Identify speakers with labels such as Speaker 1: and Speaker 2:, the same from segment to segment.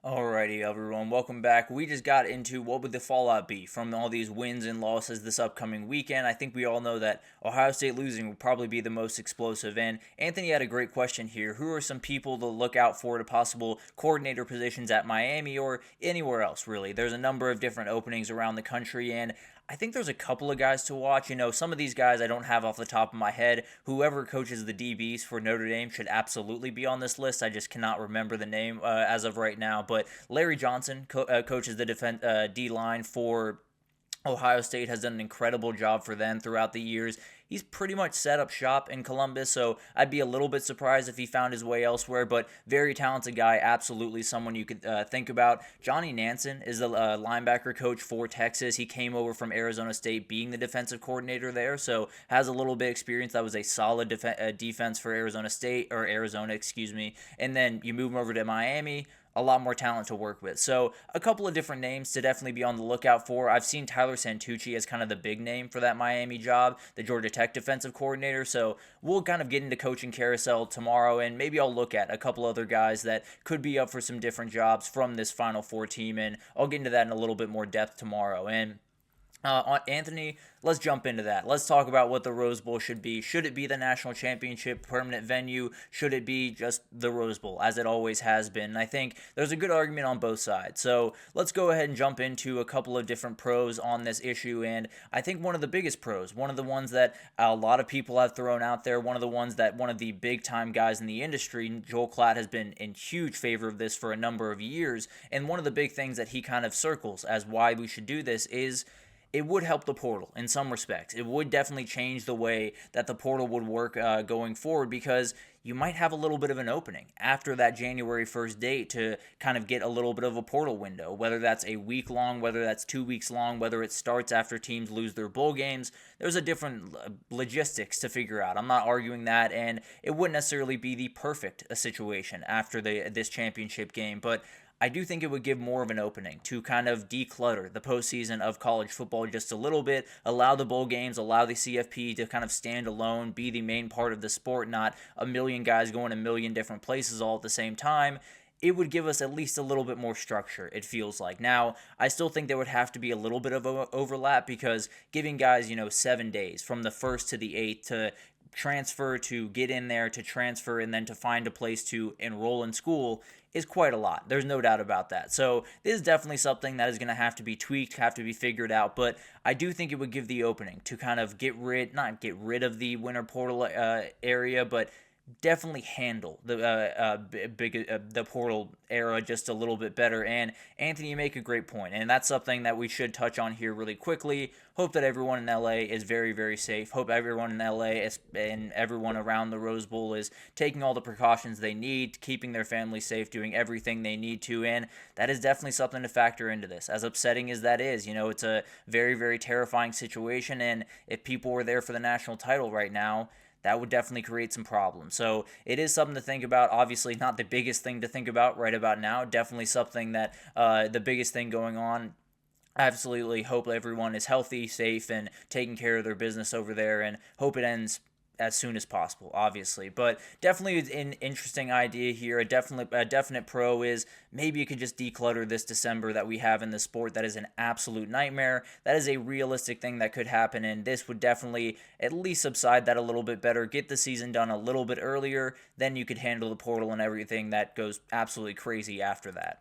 Speaker 1: Alrighty, everyone, welcome back. We just got into what would the fallout be from all these wins and losses this upcoming weekend. I think we all know that Ohio State losing will probably be the most explosive. And Anthony had a great question here. Who are some people to look out for to possible coordinator positions at Miami or anywhere else, really? There's a number of different openings around the country, and I think there's a couple of guys to watch. Some of these guys I don't have off the top of my head. Whoever coaches the DBs for Notre Dame should absolutely be on this list. I just cannot remember the name as of right now. But Larry Johnson coaches the D line for Ohio State, has done an incredible job for them throughout the years. He's pretty much set up shop in Columbus, so I'd be a little bit surprised if he found his way elsewhere, but very talented guy, absolutely someone you could think about. Johnny Nansen is the linebacker coach for Texas. He came over from Arizona State being the defensive coordinator there, so has a little bit of experience. That was a solid defense for Arizona, excuse me. And then you move him over to Miami, a lot more talent to work with. So a couple of different names to definitely be on the lookout for. I've seen Tyler Santucci as kind of the big name for that Miami job, the Georgia Tech defensive coordinator. So we'll kind of get into coaching carousel tomorrow, and maybe I'll look at a couple other guys that could be up for some different jobs from this Final Four team, and I'll get into that in a little bit more depth tomorrow. And Anthony, let's jump into that. Let's talk about what the Rose Bowl should be. Should it be the national championship permanent venue? Should it be just the Rose Bowl, as it always has been? And I think there's a good argument on both sides. So let's go ahead and jump into a couple of different pros on this issue. And I think one of the biggest pros, one of the ones that a lot of people have thrown out there, one of the ones that one of the big-time guys in the industry, Joel Klatt, has been in huge favor of this for a number of years. And one of the big things that he kind of circles as why we should do this is it would help the portal in some respects. It would definitely change the way that the portal would work going forward, because you might have a little bit of an opening after that January 1st date to kind of get a little bit of a portal window, whether that's a week long, whether that's 2 weeks long, whether it starts after teams lose their bowl games. There's a different logistics to figure out. I'm not arguing that, and it wouldn't necessarily be the perfect situation after this championship game, but I do think it would give more of an opening to kind of declutter the postseason of college football just a little bit, allow the bowl games, allow the CFP to kind of stand alone, be the main part of the sport, not a million guys going a million different places all at the same time. It would give us at least a little bit more structure, it feels like. Now, I still think there would have to be a little bit of overlap, because giving guys, 7 days from the 1st to the 8th to transfer, to get in there, to transfer, and then to find a place to enroll in school is quite a lot. There's no doubt about that. So this is definitely something that is going to have to be tweaked, have to be figured out, but I do think it would give the opening to kind of not get rid of the winter portal area, but definitely handle the portal era just a little bit better. And Anthony, you make a great point, and that's something that we should touch on here really quickly. Hope that everyone in LA is very, very safe. Hope everyone in LA and everyone around the Rose Bowl is taking all the precautions they need, keeping their families safe, doing everything they need to, and that is definitely something to factor into this. As upsetting as that is, it's a very, very terrifying situation, and if people were there for the national title right now, that would definitely create some problems. So it is something to think about. Obviously, not the biggest thing to think about right about now. Definitely something that the biggest thing going on. Absolutely hope everyone is healthy, safe, and taking care of their business over there, and hope it ends as soon as possible, obviously. But definitely an interesting idea here. A definite pro is maybe you could just declutter this December that we have in the sport. That is an absolute nightmare. That is a realistic thing that could happen, and this would definitely at least subside that a little bit better, get the season done a little bit earlier, then you could handle the portal and everything that goes absolutely crazy after that.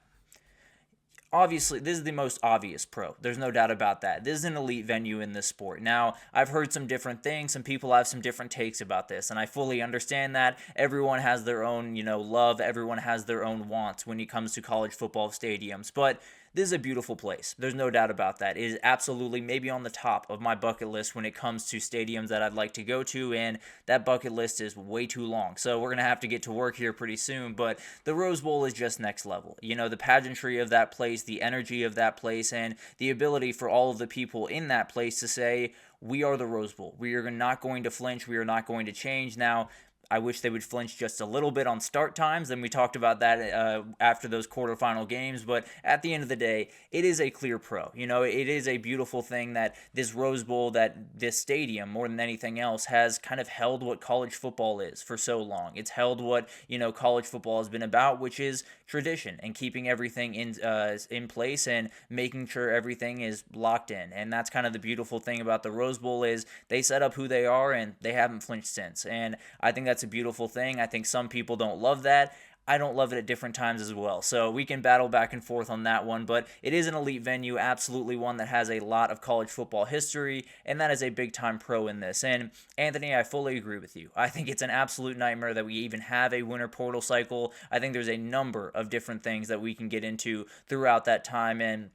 Speaker 1: Obviously, this is the most obvious pro. There's no doubt about that. This is an elite venue in this sport. Now, I've heard some different things. Some people have some different takes about this, and I fully understand that. Everyone has their own, love. Everyone has their own wants when it comes to college football stadiums. But this is a beautiful place. There's no doubt about that. It is absolutely maybe on the top of my bucket list when it comes to stadiums that I'd like to go to, and that bucket list is way too long. So we're going to have to get to work here pretty soon, but the Rose Bowl is just next level. The pageantry of that place, the energy of that place, and the ability for all of the people in that place to say, we are the Rose Bowl. We are not going to flinch. We are not going to change. Now, I wish they would flinch just a little bit on start times, and we talked about that after those quarterfinal games. But at the end of the day, it is a clear pro. It is a beautiful thing that this Rose Bowl, that this stadium, more than anything else, has kind of held what college football is for so long. It's held what college football has been about, which is tradition and keeping everything in place and making sure everything is locked in. And that's kind of the beautiful thing about the Rose Bowl is they set up who they are and they haven't flinched since. And I think that's a beautiful thing. I think some people don't love that. I don't love it at different times as well. So we can battle back and forth on that one, but it is an elite venue, absolutely one that has a lot of college football history, and that is a big-time pro in this. And Anthony, I fully agree with you. I think it's an absolute nightmare that we even have a winter portal cycle. I think there's a number of different things that we can get into throughout that time, and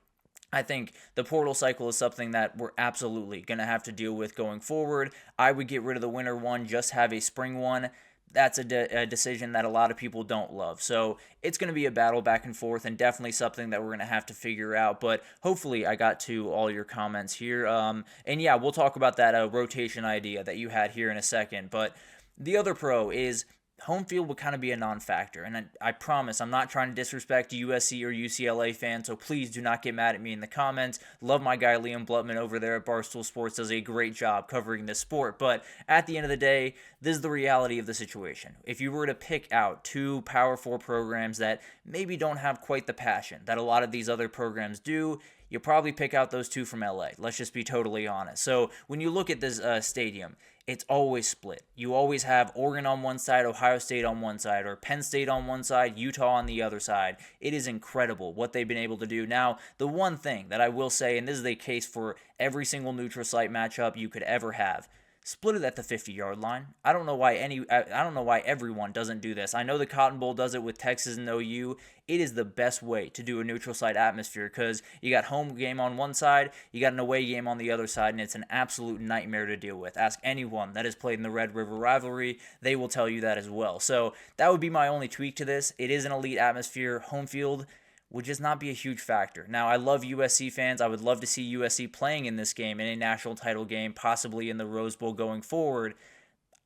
Speaker 1: I think the portal cycle is something that we're absolutely going to have to deal with going forward. I would get rid of the winter one, just have a spring one. That's a decision that a lot of people don't love. So it's going to be a battle back and forth and definitely something that we're going to have to figure out. But hopefully I got to all your comments here. And yeah, we'll talk about that rotation idea that you had here in a second. But the other pro is home field would kind of be a non-factor. And I promise I'm not trying to disrespect USC or UCLA fans, so please do not get mad at me in the comments. Love my guy Liam Blutman over there at Barstool Sports, does a great job covering this sport. But at the end of the day, this is the reality of the situation. If you were to pick out two Power 4 programs that maybe don't have quite the passion that a lot of these other programs do, you'll probably pick out those two from LA. Let's just be totally honest. So when you look at this stadium, it's always split. You always have Oregon on one side, Ohio State on one side, or Penn State on one side, Utah on the other side. It is incredible what they've been able to do. Now, the one thing that I will say, and this is the case for every single neutral site matchup you could ever have, split it at the 50-yard line. I don't know why everyone doesn't do this. I know the Cotton Bowl does it with Texas and OU. It is the best way to do a neutral site atmosphere because you got home game on one side, you got an away game on the other side, and it's an absolute nightmare to deal with. Ask anyone that has played in the Red River rivalry, they will tell you that as well. So that would be my only tweak to this. It is an elite atmosphere. Home field would just not be a huge factor. Now, I love USC fans. I would love to see USC playing in this game, in a national title game, possibly in the Rose Bowl going forward.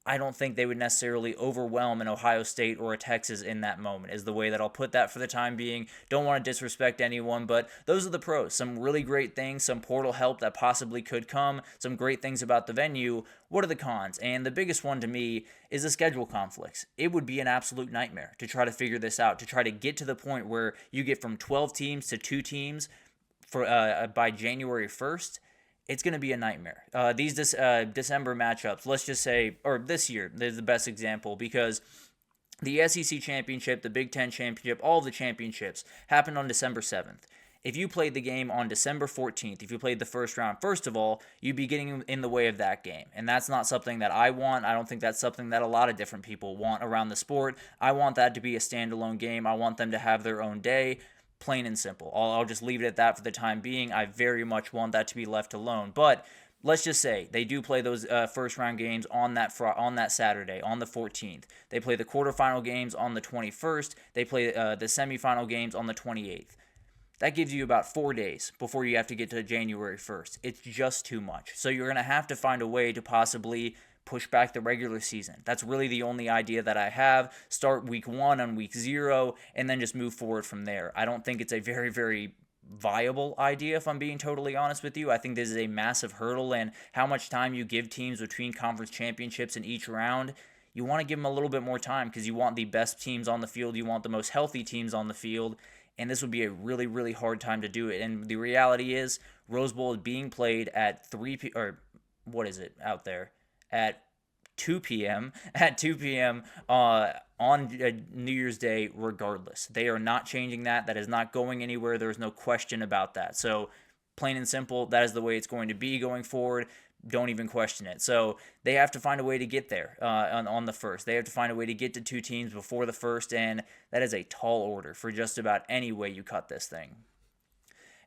Speaker 1: I don't think they would necessarily overwhelm an Ohio State or a Texas in that moment, is the way that I'll put that for the time being. Don't want to disrespect anyone, but those are the pros. Some really great things, some portal help that possibly could come, some great things about the venue. What are the cons? And the biggest one to me is the schedule conflicts. It would be an absolute nightmare to try to figure this out, to try to get to the point where you get from 12 teams to 2 teams for by January 1st. It's going to be a nightmare. These December matchups, let's just say, or this year, is the best example because the SEC Championship, the Big Ten Championship, all of the championships happened on December 7th. If you played the game on December 14th, if you played the first round, first of all, you'd be getting in the way of that game. And that's not something that I want. I don't think that's something that a lot of different people want around the sport. I want that to be a standalone game. I want them to have their own day. Plain and simple. I'll just leave it at that for the time being. I very much want that to be left alone. But let's just say they do play those first round games on that Saturday, on the 14th. They play the quarterfinal games on the 21st. They play the semifinal games on the 28th. That gives you about 4 days before you have to get to January 1st. It's just too much. So you're going to have to find a way to possibly push back the regular season. That's really the only idea that I have. Start week 1 on week 0 and then just move forward from there. I don't think it's a very, very viable idea, if I'm being totally honest with you. I think this is a massive hurdle, and how much time you give teams between conference championships in each round, you want to give them a little bit more time because you want the best teams on the field. You want the most healthy teams on the field. And this would be a really, really hard time to do it. And the reality is, Rose Bowl is being played at 3 p.m. or what is it out there? At 2 p.m. On New Year's Day regardless. They are not changing that. That is not going anywhere. There's no question about that. So plain and simple, that is the way it's going to be going forward. Don't even question it. So they have to find a way to get there on the first. They have to find a way to get to 2 teams before the first, and that is a tall order for just about any way you cut this thing.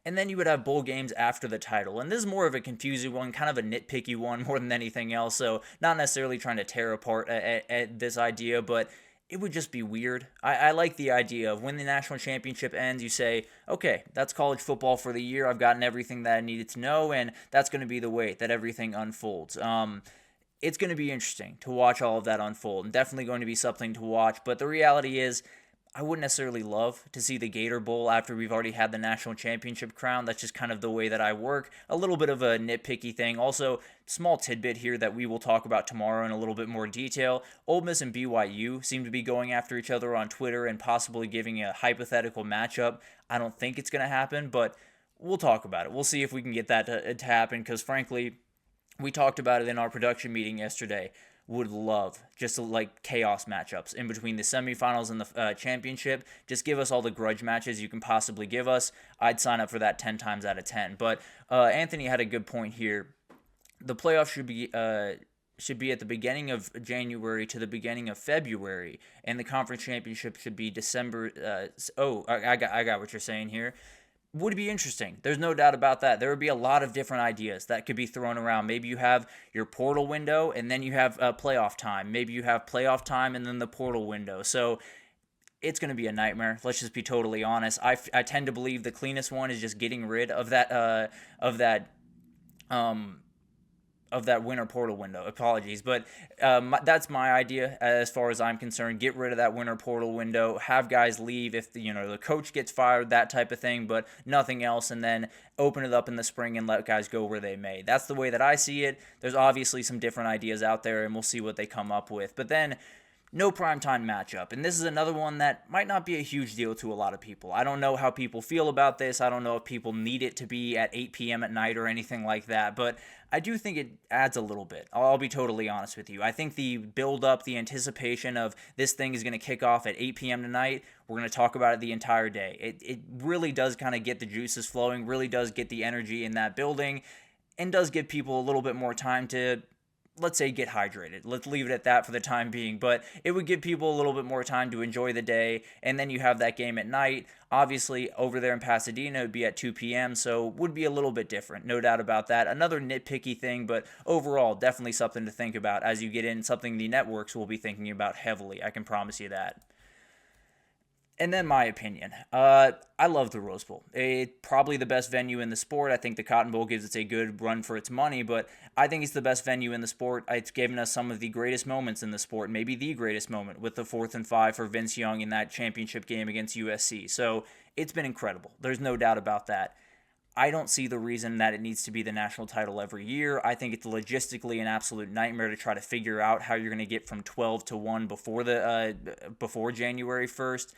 Speaker 1: And then you would have bowl games after the title. And this is more of a confusing one, kind of a nitpicky one more than anything else. So not necessarily trying to tear apart at this idea, but it would just be weird. I like the idea of when the national championship ends, you say, okay, that's college football for the year. I've gotten everything that I needed to know, and that's going to be the way that everything unfolds. it's going to be interesting to watch all of that unfold, and definitely going to be something to watch. But the reality is, I wouldn't necessarily love to see the Gator Bowl after we've already had the national championship crown. That's just kind of the way that I work. A little bit of a nitpicky thing. Also, small tidbit here that we will talk about tomorrow in a little bit more detail. Ole Miss and BYU seem to be going after each other on Twitter and possibly giving a hypothetical matchup. I don't think it's going to happen, but we'll talk about it. We'll see if we can get that to happen, because frankly, we talked about it in our production meeting yesterday. Would love just like chaos matchups in between the semifinals and the championship. Just give us all the grudge matches you can possibly give us. I'd sign up for that 10 times out of 10. But Anthony had a good point here. The playoffs should be at the beginning of January to the beginning of February, and the conference championship should be December. I got what you're saying here. Would be interesting. There's no doubt about that. There would be a lot of different ideas that could be thrown around. Maybe you have your portal window and then you have playoff time. Maybe you have playoff time and then the portal window. So it's going to be a nightmare. Let's just be totally honest. I tend to believe the cleanest one is just getting rid of that winter portal window. Apologies, but that's my idea as far as I'm concerned. Get rid of that winter portal window. Have guys leave if the coach gets fired, that type of thing, but nothing else, and then open it up in the spring and let guys go where they may. That's the way that I see it. There's obviously some different ideas out there, and we'll see what they come up with. But then, no primetime matchup. And this is another one that might not be a huge deal to a lot of people. I don't know how people feel about this. I don't know if people need it to be at 8 p.m. at night or anything like that. But I do think it adds a little bit. I'll be totally honest with you. I think the build-up, the anticipation of this thing is going to kick off at 8 p.m. tonight. We're going to talk about it the entire day. It really does kind of get the juices flowing, really does get the energy in that building, and does give people a little bit more time to, let's say, get hydrated. Let's leave it at that for the time being. But it would give people a little bit more time to enjoy the day. And then you have that game at night. Obviously, over there in Pasadena, it would be at 2 p.m., so would be a little bit different. No doubt about that. Another nitpicky thing, but overall, definitely something to think about as you get in, something the networks will be thinking about heavily. I can promise you that. And then my opinion. I love the Rose Bowl. It's probably the best venue in the sport. I think the Cotton Bowl gives it a good run for its money, but I think it's the best venue in the sport. It's given us some of the greatest moments in the sport, maybe the greatest moment with the 4th and 5 for Vince Young in that championship game against USC. So it's been incredible. There's no doubt about that. I don't see the reason that it needs to be the national title every year. I think it's logistically an absolute nightmare to try to figure out how you're going to get from 12 to 1 before January 1st.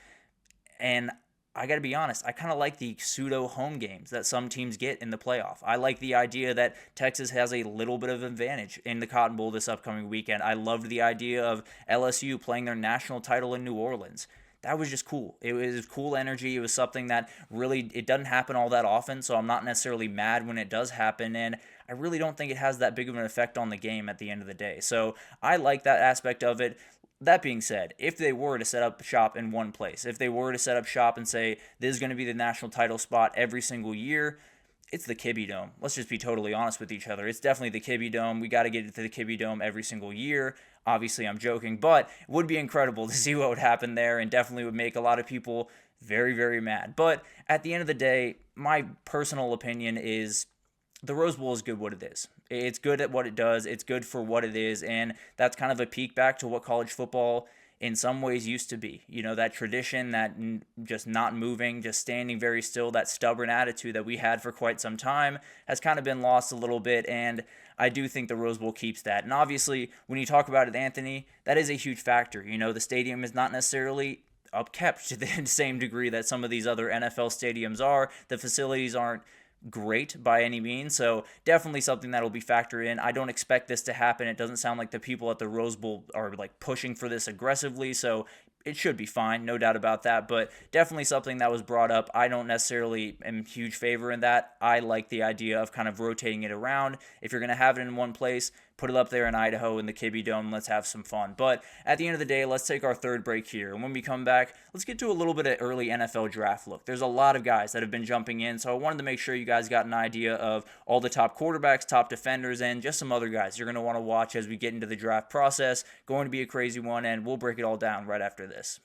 Speaker 1: And I got to be honest, I kind of like the pseudo home games that some teams get in the playoff. I like the idea that Texas has a little bit of advantage in the Cotton Bowl this upcoming weekend. I loved the idea of LSU playing their national title in New Orleans. That was just cool. It was cool energy. It was something that really, it doesn't happen all that often, so I'm not necessarily mad when it does happen, and I really don't think it has that big of an effect on the game at the end of the day. So I like that aspect of it. That being said, if they were to set up shop in one place, if they were to set up shop and say this is going to be the national title spot every single year, it's the Kibby Dome. Let's just be totally honest with each other. It's definitely the Kibby Dome. We got to get it to the Kibby Dome every single year. Obviously, I'm joking, but it would be incredible to see what would happen there, and definitely would make a lot of people very, very mad. But at the end of the day, my personal opinion is the Rose Bowl is good what it is. It's good at what it does. It's good for what it is, and that's kind of a peek back to what college football in some ways used to be. You know, that tradition, that just not moving, just standing very still, that stubborn attitude that we had for quite some time has kind of been lost a little bit, and I do think the Rose Bowl keeps that. And obviously, when you talk about it, Anthony, that is a huge factor. You know, the stadium is not necessarily upkept to the same degree that some of these other NFL stadiums are. The facilities aren't great by any means, so definitely something that will be factored in. I don't expect this to happen. It doesn't sound like the people at the Rose Bowl are like pushing for this aggressively, so it should be fine, no doubt about that, but definitely something that was brought up. I don't necessarily am huge favor in that. I like the idea of kind of rotating it around. If you're going to have it in one place, put it up there in Idaho in the Kibby Dome. Let's have some fun. But at the end of the day, let's take our third break here. And when we come back, let's get to a little bit of early NFL draft look. There's a lot of guys that have been jumping in, so I wanted to make sure you guys got an idea of all the top quarterbacks, top defenders, and just some other guys you're going to want to watch as we get into the draft process. Going to be a crazy one, and we'll break it all down right after this.